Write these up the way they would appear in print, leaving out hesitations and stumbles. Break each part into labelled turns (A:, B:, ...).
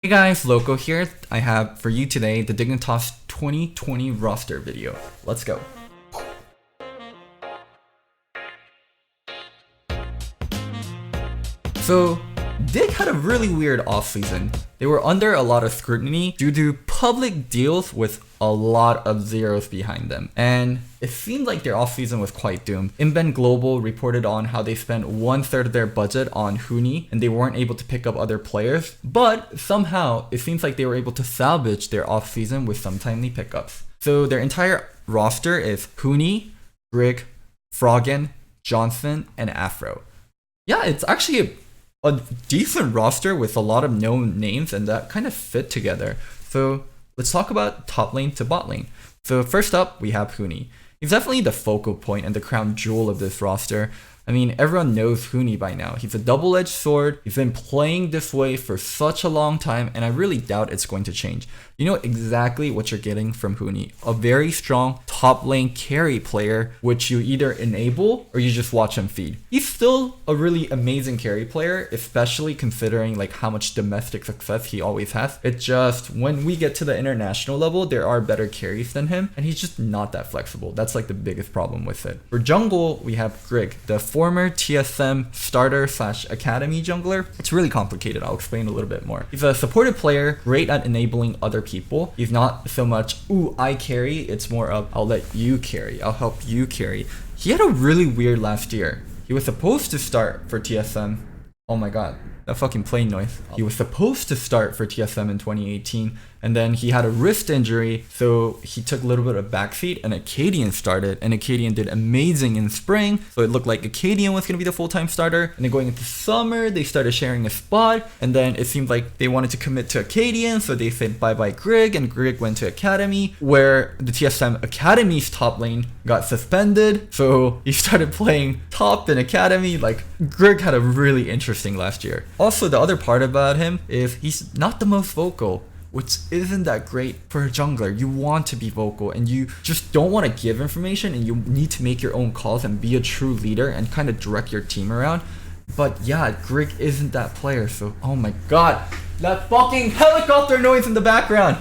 A: Hey guys, Loco here. I have for you today the Dignitas 2020 roster video. Let's go. So, Dig had a really weird offseason. They were under a lot of scrutiny due to public deals with a lot of zeros behind them. And it seemed like their offseason was quite doomed. Inben Global reported on how they spent 1/3 of their budget on Huni and they weren't able to pick up other players. But somehow, it seems like they were able to salvage their offseason with some timely pickups. So their entire roster is Huni, Grig, Froggen, Johnson, and Aphromoo. Yeah, it's actually a decent roster with a lot of known names and that kind of fit together. So let's talk about top lane to bot lane. So first up, we have Huni. He's definitely the focal point and the crown jewel of this roster. I mean, everyone knows Huni by now. He's a double-edged sword. He's been playing this way for such a long time, and I really doubt it's going to change. You know exactly what you're getting from Huni. A very strong top lane carry player, which you either enable or you just watch him feed. He's still a really amazing carry player, especially considering like how much domestic success he always has. It's just when we get to the international level, there are better carries than him, and he's just not that flexible. That's like the biggest problem with it. For jungle, we have Grig, the former TSM starter / academy jungler. It's really complicated. I'll explain a little bit more. He's a supportive player, great at enabling other people. He's not so much, ooh, I carry. It's more of, I'll let you carry. I'll help you carry. He had a really weird last year. He was supposed to start for TSM. Oh my god, that fucking plane noise. He was supposed to start for TSM in 2018, and then he had a wrist injury, so he took a little bit of backseat, and Acadian started, and Acadian did amazing in spring, so it looked like Acadian was going to be the full-time starter, and then going into summer, they started sharing a spot, and then it seemed like they wanted to commit to Acadian, so they said bye-bye Grig, and Grig went to Academy, where the TSM Academy's top lane got suspended, so he started playing top in Academy. Like, Grig had a really interesting last year. Also, the other part about him is he's not the most vocal, which isn't that great for a jungler. You want to be vocal and you just don't want to give information, and you need to make your own calls and be a true leader and kind of direct your team around. But yeah, Grig isn't that player, so oh my god, that fucking helicopter noise in the background.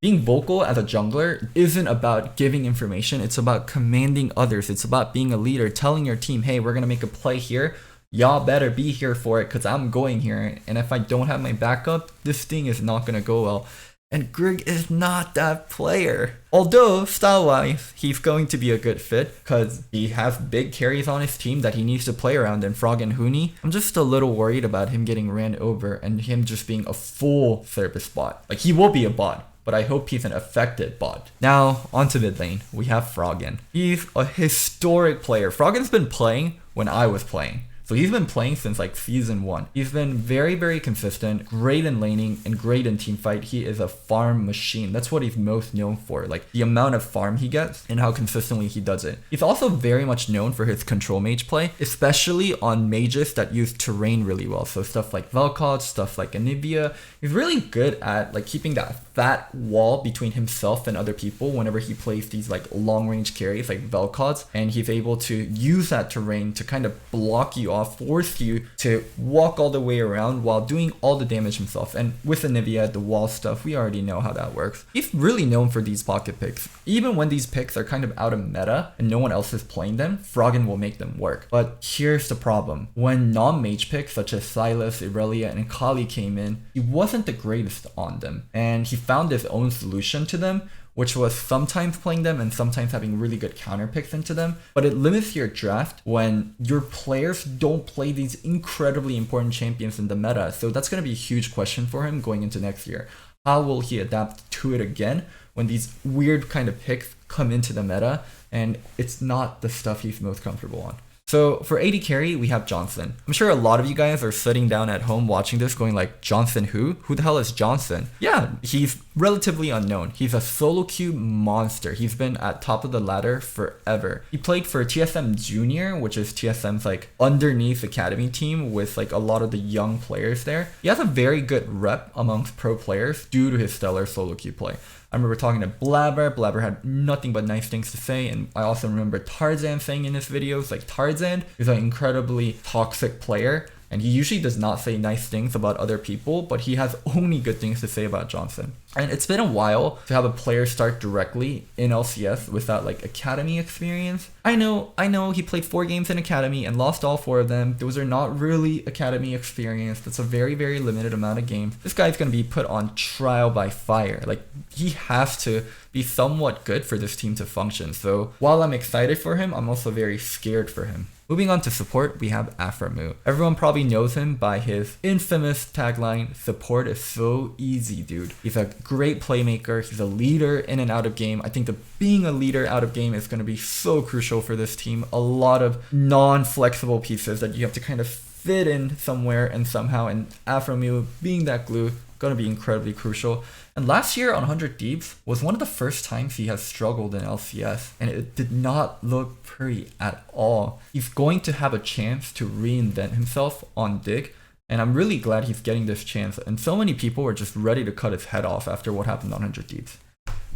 A: Being vocal as a jungler isn't about giving information, it's about commanding others. It's about being a leader, telling your team, hey, we're gonna make a play here. Y'all better be here for it because I'm going here. And if I don't have my backup, this thing is not gonna go well. And Grig is not that player. Although, style-wise, he's going to be a good fit because he has big carries on his team that he needs to play around in Frog and Huni. I'm just a little worried about him getting ran over and him just being a full service bot. Like, he will be a bot, but I hope he's an affected bot. Now, onto mid lane, we have Froggen. He's a historic player. Froggen's been playing when I was playing. So he's been playing since like season 1. He's been very, very consistent, great in laning, and great in teamfight. He is a farm machine. That's what he's most known for, like the amount of farm he gets and how consistently he does it. He's also very much known for his control mage play, especially on mages that use terrain really well. So stuff like Vel'Koz, stuff like Anivia. He's really good at like keeping that fat wall between himself and other people whenever he plays these like long range carries like Vel'Koz, and he's able to use that terrain to kind of block you off, force you to walk all the way around while doing all the damage himself. And with Anivia, the wall stuff, we already know how that works. He's really known for these pocket picks. Even when these picks are kind of out of meta and no one else is playing them, Froggen will make them work. But here's the problem. When non-mage picks such as Sylas, Irelia, and Akali came in, he wasn't the greatest on them. And he found his own solution to them, which was sometimes playing them and sometimes having really good counter picks into them. But it limits your draft when your players don't play these incredibly important champions in the meta. So that's going to be a huge question for him going into next year. How will he adapt to it again when these weird kind of picks come into the meta and it's not the stuff he's most comfortable on? So for AD carry, we have Johnson. I'm sure a lot of you guys are sitting down at home watching this going like, Johnson who? Who the hell is Johnson? Yeah, he's relatively unknown. He's a solo queue monster. He's been at top of the ladder forever. He played for TSM Junior, which is TSM's like underneath academy team with like a lot of the young players there. He has a very good rep amongst pro players due to his stellar solo queue play. I remember talking to Blabber. Blabber had nothing but nice things to say. And I also remember Tarzan saying in his videos, like Tarzan is an incredibly toxic player and he usually does not say nice things about other people, but he has only good things to say about Johnson. And it's been a while to have a player start directly in LCS without like academy experience. I know he played 4 games in academy and lost all 4 of them. Those are not really academy experience. That's a very, very limited amount of games. This guy's going to be put on trial by fire. Like, he has to be somewhat good for this team to function. So while I'm excited for him, I'm also very scared for him. Moving on to support, we have Aphromoo. Everyone probably knows him by his infamous tagline, "Support is so easy, dude." He's a great playmaker. He's a leader in and out of game. I think that being a leader out of game is going to be so crucial for this team. A lot of non-flexible pieces that you have to kind of fit in somewhere and somehow, and Aphromoo being that glue, going to be incredibly crucial. And last year on 100 Deeps was one of the first times he has struggled in LCS, and it did not look pretty at all. He's going to have a chance to reinvent himself on Dig, and I'm really glad he's getting this chance. And so many people were just ready to cut his head off after what happened on 100 Deeps.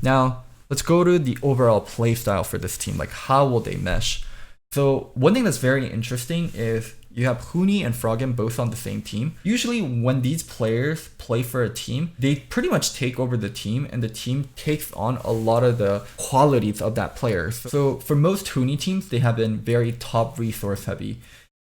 A: Now, let's go to the overall playstyle for this team. Like, how will they mesh? So one thing that's very interesting is you have Huni and Froggen both on the same team. Usually when these players play for a team, they pretty much take over the team, and the team takes on a lot of the qualities of that player. So for most Huni teams, they have been very top resource heavy.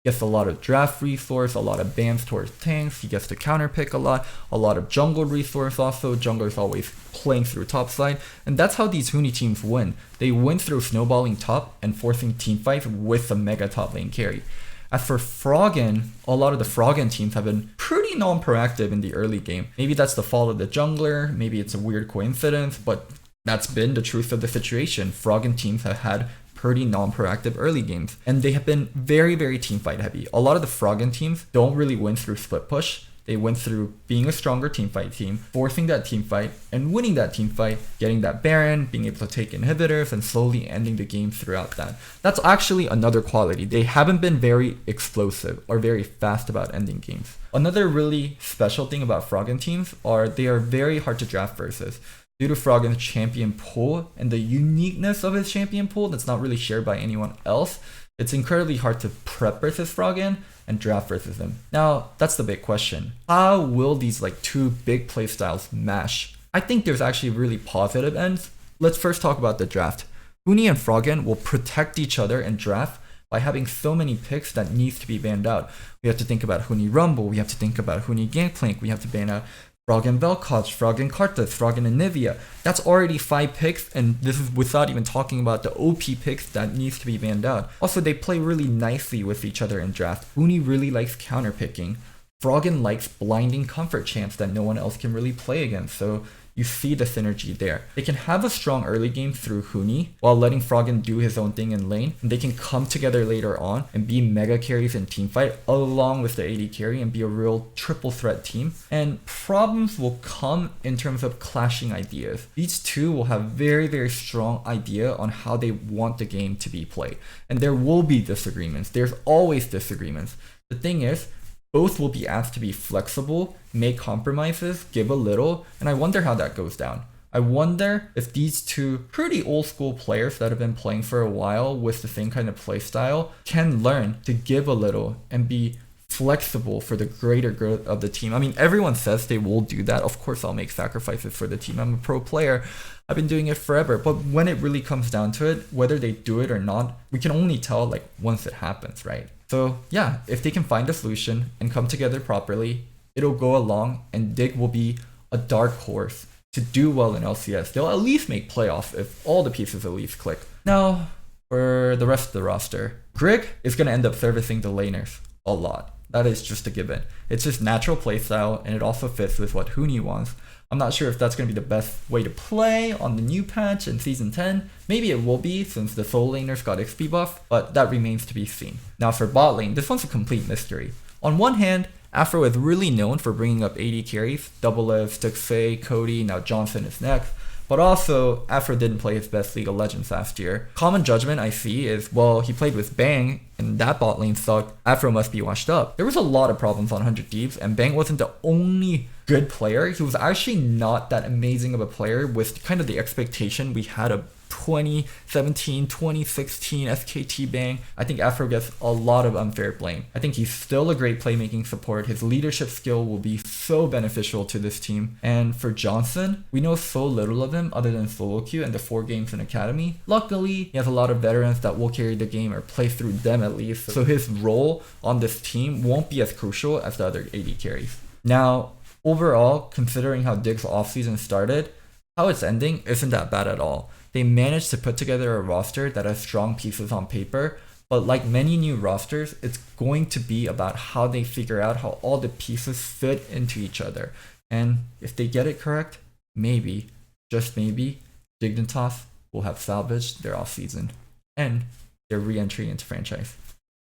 A: He gets a lot of draft resource, a lot of bans towards tanks, he gets to counter pick a lot of jungle resource also. Jungler is always playing through top side, and that's how these Huni teams win. They win through snowballing top and forcing team fights with a mega top lane carry. As for Froggen, a lot of the Froggen teams have been pretty non-proactive in the early game. Maybe that's the fault of the jungler, maybe it's a weird coincidence, but that's been the truth of the situation. Froggen teams have had pretty non-proactive early games, and they have been very, very team fight heavy. A lot of the Froggen teams don't really win through split push. They win through being a stronger team fight team, forcing that team fight and winning that team fight, getting that Baron, being able to take inhibitors, and slowly ending the game throughout that. That's actually another quality. They haven't been very explosive or very fast about ending games. Another really special thing about Froggen teams are they are very hard to draft versus. Due to Froggen's champion pool and the uniqueness of his champion pool that's not really shared by anyone else, it's incredibly hard to prep versus Froggen and draft versus him. Now, that's the big question. How will these like 2 big playstyles mesh? I think there's actually really positive ends. Let's first talk about the draft. Huni and Froggen will protect each other in draft by having so many picks that needs to be banned out. We have to think about Huni Rumble, we have to think about Huni Gangplank, we have to ban out Froggen Vel'Koz, Froggen Karthus, Froggen Anivia. That's already 5 picks, and this is without even talking about the OP picks that needs to be banned out. Also, they play really nicely with each other in draft. Huni really likes counter picking. Froggen likes blinding comfort champs that no one else can really play against, so you see the synergy there. They can have a strong early game through Huni while letting Froggen do his own thing in lane, and they can come together later on and be mega carries in teamfight along with the AD carry and be a real triple threat team. And problems will come in terms of clashing ideas. These two will have very, very strong idea on how they want the game to be played, and there will be disagreements. There's always disagreements. The thing is, both will be asked to be flexible, make compromises, give a little, and I wonder how that goes down. I wonder if these 2 pretty old school players that have been playing for a while with the same kind of play style can learn to give a little and be flexible for the greater good of the team. I mean, everyone says they will do that. Of course, I'll make sacrifices for the team. I'm a pro player. I've been doing it forever. But when it really comes down to it, whether they do it or not, we can only tell like once it happens, right? So yeah, if they can find a solution and come together properly, it'll go along, and Dig will be a dark horse to do well in LCS. They'll at least make playoffs if all the pieces at least click. Now, for the rest of the roster, Grig is going to end up servicing the laners a lot. That is just a given. It's just natural playstyle, and it also fits with what Huni wants. I'm not sure if that's going to be the best way to play on the new patch in Season 10. Maybe it will be since the soul laners got XP buff, but that remains to be seen. Now for bot lane, this one's a complete mystery. On one hand, Aphro is really known for bringing up AD carries, Double-Liv, Stixxay, Cody, now Johnson is next. But also, Aphro didn't play his best League of Legends last year. Common judgment I see is, well, he played with Bang, and that bot lane sucked. Aphro must be washed up. There was a lot of problems on 100 Thieves, and Bang wasn't the only good player. He was actually not that amazing of a player with kind of the expectation we had 2017, 2016 SKT bang, I think Aphro gets a lot of unfair blame. I think he's still a great playmaking support. His leadership skill will be so beneficial to this team. And for Johnson, we know so little of him other than solo queue and the 4 games in Academy. Luckily, he has a lot of veterans that will carry the game or play through them at least, so his role on this team won't be as crucial as the other AD carries. Now, overall, considering how Dig's offseason started, how it's ending isn't that bad at all. They managed to put together a roster that has strong pieces on paper, but like many new rosters, it's going to be about how they figure out how all the pieces fit into each other. And if they get it correct, maybe, just maybe, Dignitas will have salvaged their offseason and their re-entry into franchise.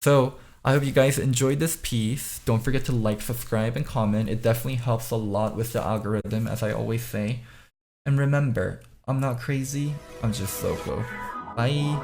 A: So I hope you guys enjoyed this piece. Don't forget to like, subscribe, and comment. It definitely helps a lot with the algorithm, as I always say. And remember, I'm not crazy, I'm just Loco. Bye!